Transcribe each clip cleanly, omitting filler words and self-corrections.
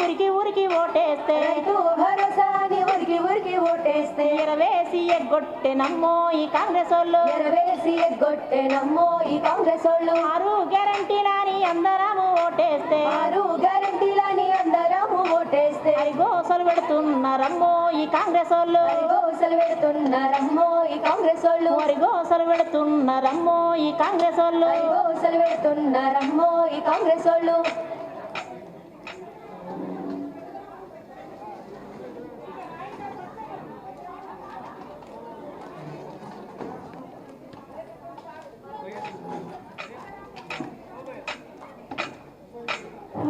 ఉరికి ఉరికి ఓటేస్తే రైతు భరోసాని ఉరికి ఉరికి ఓటేస్తే ఎరవేసి ఎగ్గొట్టెనమ్మో ఈ కాంగ్రెస్ వాళ్ళు ఎరవేసి ఎగ్గొట్టెనమ్మో ఈ కాంగ్రెస్ వాళ్ళు 6 గ్యారంటీలని అందరము ఓటేస్తే 6 గ్యారంటీలని అందరము ఓటేస్తే గోసలు పెడుతున్నారమ్మో ఈ కాంగ్రెస్ వాళ్ళు గోసలు పెడుతున్నారమ్మో ఈ కాంగ్రెస్ వాళ్ళు గోసలు పెడుతున్నారమ్మో ఈ కాంగ్రెస్ వాళ్ళు గోసలు పెడుతున్నారమ్మో ఈ కాంగ్రెస్ వాళ్ళు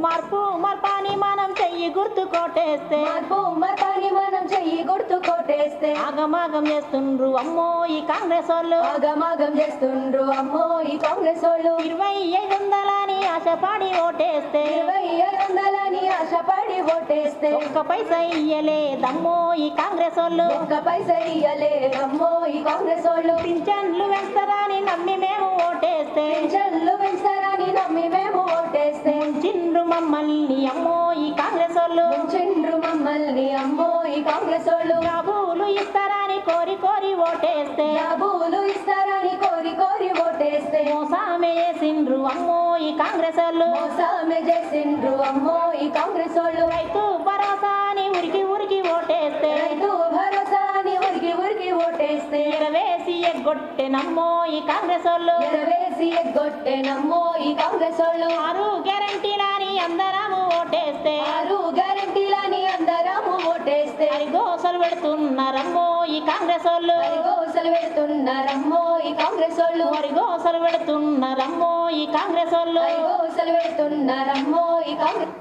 మార్పు మార్పాని మనం చెయ్యి గుర్తు కొట్టేస్తే మార్పు మార్పాని మనం చెయ్యి గుర్తు కొట్టేస్తే ఆగమాగం చేస్తుండ్రు అమ్మో ఈ కాంగ్రెస్ వాళ్ళు ఆగమాగం చేస్తుండ్రు అమ్మో ఈ కాంగ్రెస్ వాళ్ళు 2500 ఆశపడి ఓటేస్తే 2500 ఆశపడి ఓటేస్తే ఒక్క పైసా ఇయ్యలేదమ్మో ఈ కాంగ్రెస్ వాళ్ళు ఒక్క పైసా ఇయ్యలేదమ్మో ఈ కాంగ్రెస్ వాళ్ళు పింఛన్లు పెంచుతారని నమ్మి మేము ఓటేస్తే పింఛన్లు పెంచుతారని నమ్మి మేము ఓటేస్తే చిండ్రు మమ్మల్ని అమ్మో ఈ కాంగ్రెస్ వాళ్ళు చిండ్రు మమ్మల్ని అమ్మో ఈ కాంగ్రెస్ వాళ్ళు జాబులు ఇస్తారని కోరి కోరి ఓటేస్తే జాబులు ఇస్తారని కోరి కోరి ఓటేస్తే మోసామే చేసిండ్రు అమ్మో ఈ కాంగ్రెస్ వాళ్ళు మోసామే చేసిండ్రు అమ్మో ఈ కాంగ్రెస్ వాళ్ళు రైతు భరోసా అని ఉరికి ఉరికి ఓటేస్తే రైతు భరోసా అని ఉరికి ఉరికి ఓటేస్తే ఎరవేసి ఎగ్గొట్టెనమ్మో ఈ కాంగ్రెస్ వాళ్ళు ఎరవేసి ఎగ్గొట్టెనమ్మో ఈ కాంగ్రెస్ వాళ్ళు 6 గ్యారంటీలని అందరము ఓటేస్తే 6 గ్యారంటీలని అందరము ఓటేస్తే గోసలు పెడుతున్నారమ్మో ఈ కాంగ్రెస్ వాళ్ళు గోసలు పెడుతున్నారమ్మో ఈ కాంగ్రెస్ వాళ్ళు గోసలు పెడుతున్నారమ్మో ఈ కాంగ్రెస్ వాళ్ళు గోసలు పెడుతున్నారమ్మో ఈ కాంగ్రెస్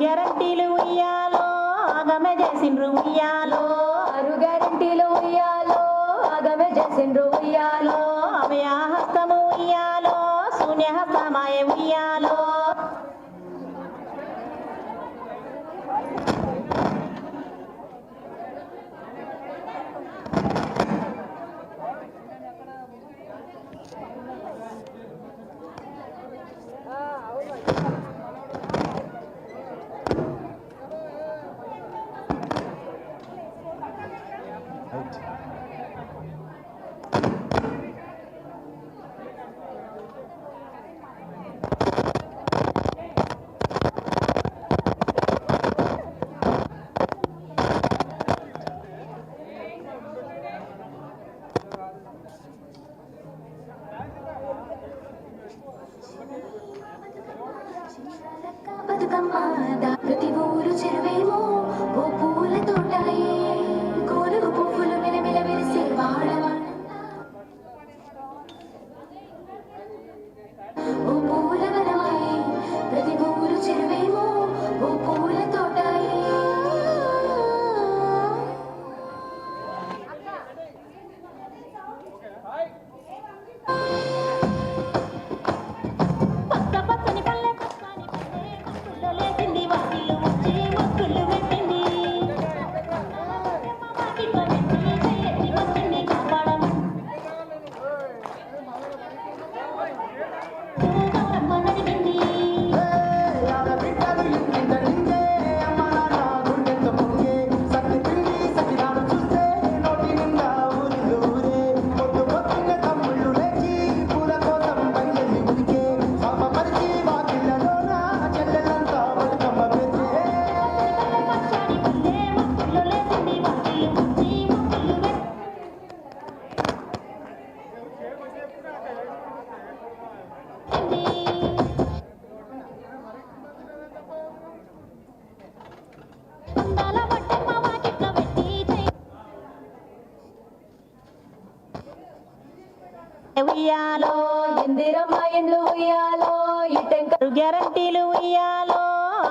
గ్యారంటీలు ఉయ్యాలో ఆగమే చేసిండ్రు ఉయ్యాలో 6 గ్యారంటీలు ఉయ్యాలో ఆగమే చేసిండ్రు ఉయ్యాలో అభయహస్తము ఉయ్యాలో శూన్యహస్తమాయ ఉయ్యాలో ఉయ్యాలో ఇందిరమ్మ ఇండ్లు ఉయ్యాలో ఇటెంక గ్యారంటీలు ఉయ్యాలో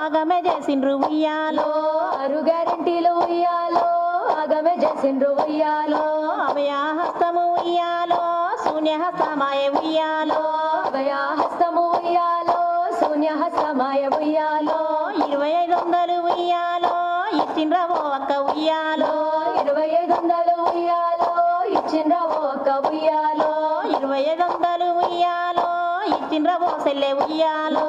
ఆగమే చేసిండ్రు ఉయ్యాలో ఆరు గ్యారెంటీలు ఉయ్యాలో ఆగమే చేసిండ్రు ఉయ్యాలో అభయహస్తము ఉయ్యాలో శూన్యహస్తమాయ ఉయ్యాలో అభయహస్తము ఉయ్యాలో శూన్యహస్తమాయ ఉయ్యాలో 2500 ఉయ్యాలో ఇచ్చిండ్రవో అక్క ఉయ్యాలో 2500 ఉయ్యాలో ఇచ్చిండ్రవో ఒక్క ఉయ్యాలో 2500 ఉయ్యాలో ఇచ్చిండ్రవో సెల్లె ఉయ్యాలో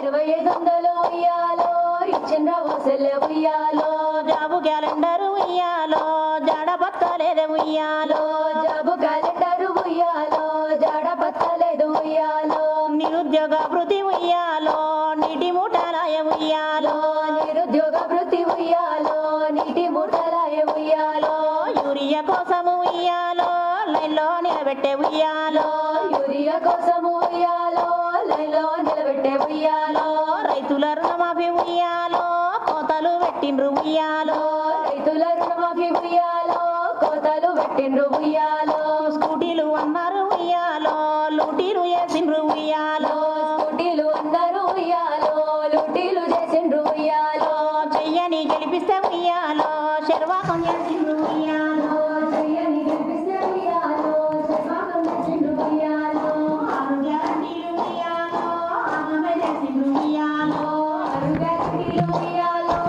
2500 ఉయ్యాలో ఇచ్చిండ్రవో సెల్లె ఉయ్యాలో జాబు క్యాలెండర్ ఉయ్యాలో జాడ పత్తలేదే ఉయ్యాలో జాబు క్యాలెండర్ ఉయ్యాలో జాడ పత్తలేదు ఉయ్యాలో నిరుద్యోగ వృత్తి ఉయ్యాలో నీటి మూటలాయ ఉయ్యాలో నిరుద్యోగ వృత్తి ఉయ్యాలో నీటి ముఠలాయ ఉయ్యాలో యూరియా కోసము ఉయ్యాలో లైన్లో నిలబెట్టే ఉయ్యాలో యూరియా కోసం ఉయ్యాలో లైన్లో నిలబెట్టే ఉయ్యాలో రైతుల రుణమాఫీ ఉయ్యాలో కోతలు పెట్టిండ్రు ఉయ్యాలో రైతుల రుణమాఫీ ఉయ్యాలో కోతలు పెట్టిండ్రు ఉయ్యాలో స్కూటీలు అన్నారు ఉయ్యాలో లూటీలు వేసిండ్రు ఉయ్యాలో స్కూటీలు అన్నారు ఉయ్యాలో లూటీలు చేసిండ్రు ఉయ్యాలో చెయ్యని గెలిపిస్తే ఉయ్యాలో శర్వాకం చేసిండ్రు ఉయ్యాలో చెయ్యని గెలిపిస్తే ఉయ్యాలో శర్వాకం చేసిండ్రు ఉయ్యాలో ఆరు గ్యారంటీలు ఉయ్యాలో ఆగమే చేసిండ్రు ఉయ్యాలో ఆరు గ్యారెంటీలు ఉయ్యాలో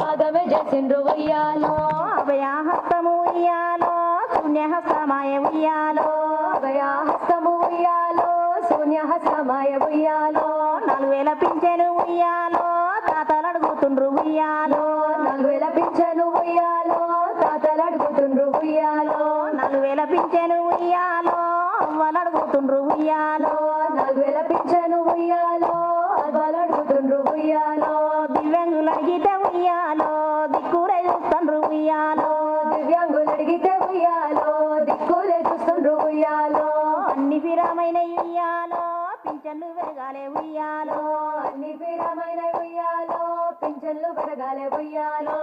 ఆగమే చేసిండ్రు ఉయ్యాలో అభయహస్తము ఉయ్యాలో శూన్యహస్తమాయ ఉయ్యాలో అభయహస్తము ఉయ్యాలో శూన్యహస్తమాయ ఉయ్యాలో 4000 పింఛను ఉయ్యాలో తాతలు అడుగుతుండ్రు ఉయ్యాలో 4000 పింఛను ఉయ్యాలో తాతలు అడుగుతుండ్రు ఉయ్యాలో 4000 పింఛను ఉయ్యాలో అవ్వలు అడుగుతుండ్రు ఉయ్యాలో 4000 పింఛను ఉయ్యాలో అవ్వలు అడుగుతుండ్రు ఉయ్యాలో దివ్యాంగులు అడిగితే ఉయ్యాలో దిక్కులే చూస్తుండ్రు ఉయ్యాలో దివ్యాంగులు అడిగితే ఉయ్యాలో దిక్కులే చూస్తుండ్రు ఉయ్యాలో అన్ని ఫిరామైన ఉయ్యాలో పింఛన్లు పెరగాలే ఉయ్యాలో అన్ని పీరమైన ఉయ్యాలో పింఛన్లు పెరగాలే ఉయ్యాలో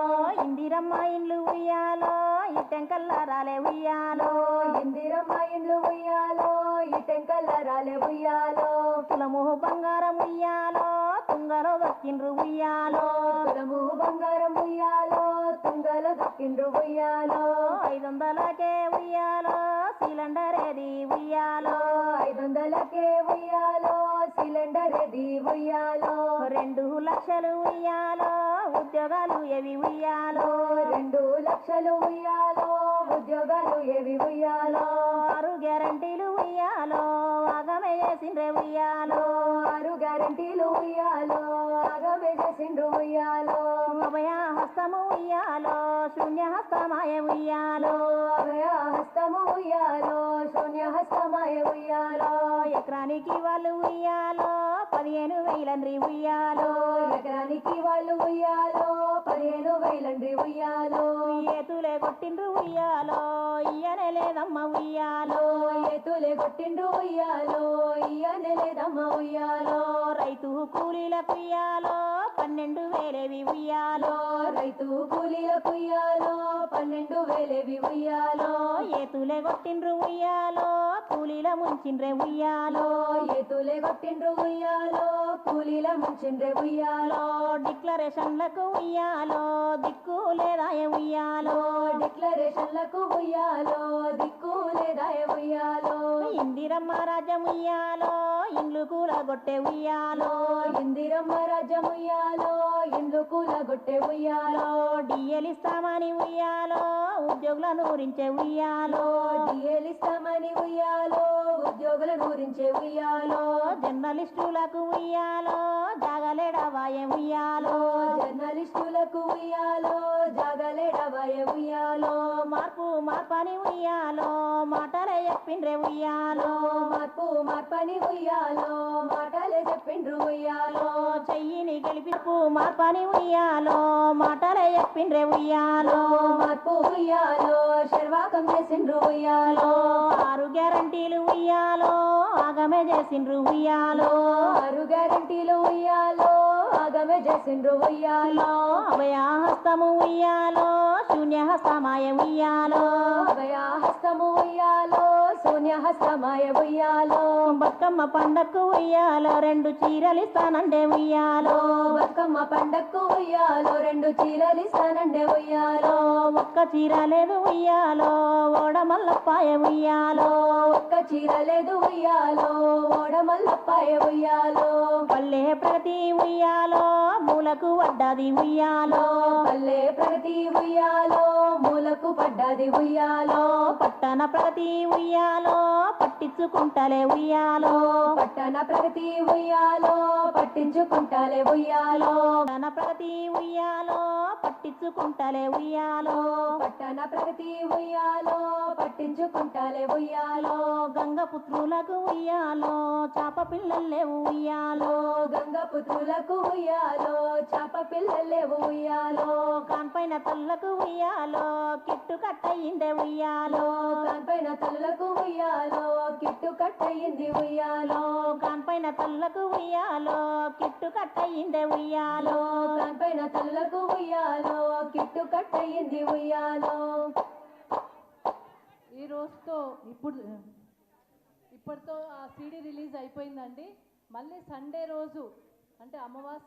ఇందిరమ్మ ఇండ్లు ఉయ్యాలో ఇట్టెంకల్లా రాలే ఉయ్యాలో ఇందిరమ్మ ఇండ్లు ఉయ్యాలో ఇటెంకల్ల రాలే ఉయ్యాలో కులము బంగారం ఉయ్యాలో తుంగలో దక్కిండ్రు ఉయ్యాలో కులము బంగారం ఉయ్యాలో తుంగలు దక్కిండ్రు ఉయ్యాలో 500కే ఉయ్యాలో సిలిండర్ ఏది ఉయ్యాలో 500కే ఉయ్యాలో సిలిండర్ ఎది ఉయ్యాలో 2 లక్షలు ఉయ్యాలో ఉద్యోగాలు ఏవి ఉయ్యాలో 2 లక్షలు ఉయ్యాలో ఉద్యోగాలు ఏవి ఉయ్యాలో 6 గ్యారంటీలు ఉయ్యాలో ఆగమే చేసిండ్రే ఉయ్యాలో 6 గ్యారెంటీలు ఉయ్యాలో ఆగమే చేసిండ్రు ఉయ్యాలో అభయహస్తము ఉయ్యాలో శూన్యహస్తమాయ ఉయ్యాలో అభయహస్తము ఉయ్యాలో శూన్యహస్తమాయ ఉయ్యాలో ఎకరానికి వాళ్ళు ఉయ్యాలో 15,000 ఉయ్యాలో ఎకరానికి వాళ్ళు ఉయ్యాలో 15,000 ఉయ్యాలో ఏతులే కొట్టిండ్రు ఉయ్యాలో ఇయ్యనే లేదమ్మ ఉయ్యాలో ఎతులే కొట్టిండ్రు ఉయ్యాలో ఇయ్యనే లేదమ్మ ఉయ్యాలో రైతు కూలీలకు ఉయ్యాలో 12,000 ఉయ్యాలో రైతు కూలీలకు ఉయ్యాలో 12,000 ఉయ్యాలో ఏతులే కొట్టిండ్రు ఉయ్యాలో కూలీల ముంచిండ్రే ఉయ్యాలో ఎతులే కొట్టిండ్రు ఉయ్యాలో కూలీల ముంచిండ్రే ఉయ్యాలో డిక్లరేషన్లకు ఉయ్యాలో దిక్కు లేదాయ ఉయ్యాలో డిక్లరేషన్లకు ఉయ్యాలో దిక్కు లేదాయ ఉయ్యాలో ఇందిరమ్మ రాజ్యం ఉయ్యాలో ఇండ్లు కూలగొట్టే ఉయ్యాలో ఇందిరమ్మ రాజ్యం ఉయ్యాలో ఇండ్లు కూలగొట్టే ఉయ్యాలో డిఎల్ ఇస్తామని ఉయ్యాలో ఉద్యోగుల నూరించే ఉయ్యాలో డిఎలిస్తామని ఉయ్యాలో ఉద్యోగుల నూరించే ఉయ్యాలో జర్నలిస్టులకు ఉయ్యాలో జాగలేడవాయ ఉయ్యాలో జర్నలిస్టులకు ఉయ్యాలో జాగలేడవాయ ఉయ్యాలో మార్పని ఉయ్యాలో మాటలే చెప్పిండ్రే ఉయ్యాలో మార్పని ఉయ్యాలో మాటలే చెప్పిండ్రు ఉయ్యాలో చెయ్యిని గెలిపిపు మార్పని ఉయ్యాలో మాటలే చెప్పిండ్రే ఉయ్యాలో మార్పు ఉయ్యాలో శర్వాకం చేసిండ్రు ఉయ్యాలో 6 గ్యారంటీలు ఉయ్యాలో ఆగమే చేసిండ్రు ఉయ్యాలో 6 గ్యారెంటీలు ఉయ్యాలో ఆగమే చేసిండ్రు ఉయ్యాలో అభయహస్తము ఉయ్యాలో శూన్యహస్తమాయ ఉయ్యాలో అభయహస్తము ఉయ్యాలో శూన్యహస్తమాయ ఉయ్యాలో బతుకమ్మ పండక్కు ఉయ్యాలో 2 చీరలిస్తానండే ఉయ్యాలో బతుకమ్మ పండక్కు ఉయ్యాలో 2 చీరలిస్తానండే ఉయ్యాలో ఒక్క చీర లేదు ఉయ్యాలో ఓడమల్లపాయ ఉయ్యాలో ఒక్క చీర లేదు ఉయ్యాలో ఓడమల్లపాయ ఉయ్యాలో పల్లె ప్రగతి ఉయ్యాలో మూలకు వడ్డది ఉయ్యాలో పల్లె ప్రగతి ఉయ్యాలో మూలకు పడ్డది ఉయ్యాలో పట్టణ ప్రగతి ఉయ్యాలో పట్టించుకుంటలే ఉయ్యాలో పట్టణ ప్రగతి ఉయ్యాలో పట్టించుకుంటాలే ఉయ్యాలో పట్టణ ప్రగతి ఉయ్యాలో పట్టించుకుంటలే ఉయ్యాలో పట్టణ ప్రగతి ఉయ్యాలో పట్టించుకుంటాలే ఉయ్యాలో గంగపుత్రులకు ఉయ్యాలో చాప పిల్లలే ఉయ్యాలో గంగపుత్రులకు ఉయ్యాలో చాప పిల్లలే ఉయ్యాలో కాన్పైన తల్లకు ఉయ్యాలో కిట్టు కట్టయిందే ఉయ్యాలో కాన్పైన తల్లకు ఉయ్యాలో కిట్టు కట్టయింది ఉయ్యాలో కాన్పైన తల్లకు ఉయ్యాలో కిట్టు కట్టయిందే ఉయ్యాలో కాన్పైన తల్లకు ఉయ్యాలో కిట్టు కట్టయింది ఉయ్యాలో. ఈ రోజుతో ఇప్పటితో ఆ సీడీ రిలీజ్ అయిపోయిందండి. మళ్ళీ సండే రోజు అంటే అమావాస్య